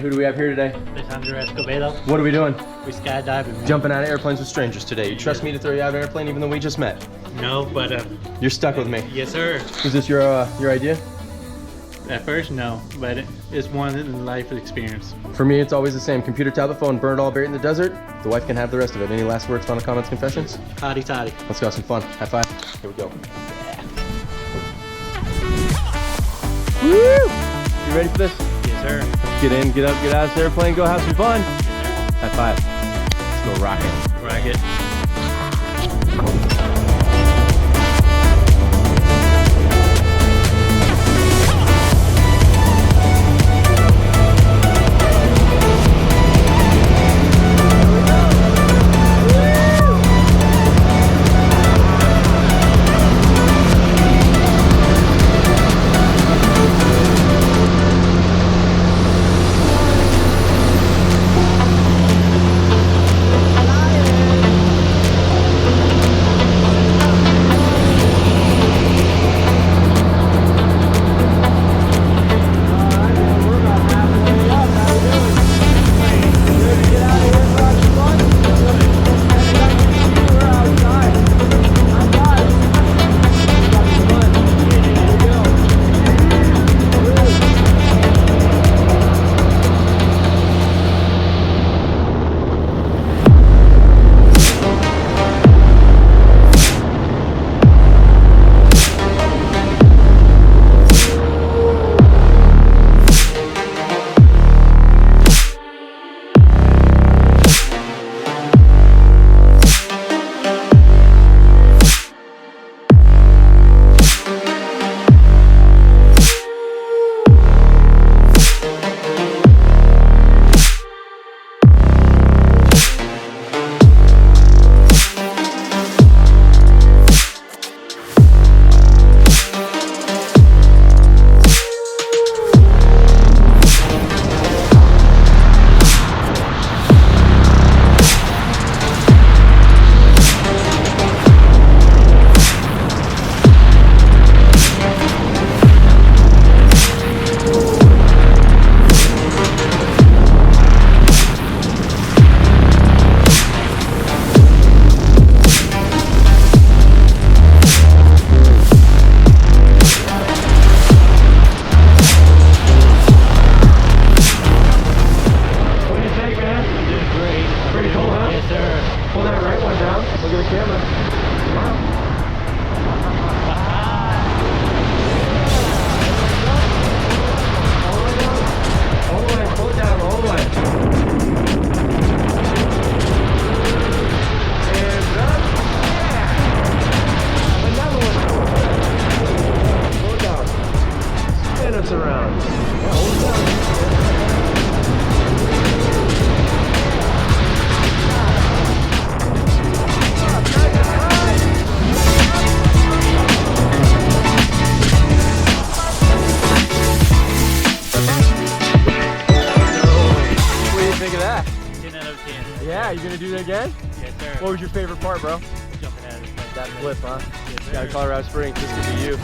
right, who do we have here today? What are we doing? We skydiving. Jumping out of airplanes with strangers today. You trust me to throw you out of an airplane even though we just met? No, but you're stuck with me. yes, sir. Is this your idea? At first, no, but it's one in a life experience. For me, it's always the same. Computer, tablet, phone, burned all buried in the desert. The wife can have the rest of it. Any last words, final comments, confessions? Toddy toddy. Let's go have some fun. High five. Here we go. Woo! You ready for this? Yes, sir. Get in, get up, get out of this airplane, go have some fun. High five. Let's go rock it. Rock it. Yeah, you gonna do that again? Yes, sir. What was your favorite part, bro? Jumping out of the plane. That flip, huh? Yes, sir. Got a Colorado Springs. This could be you.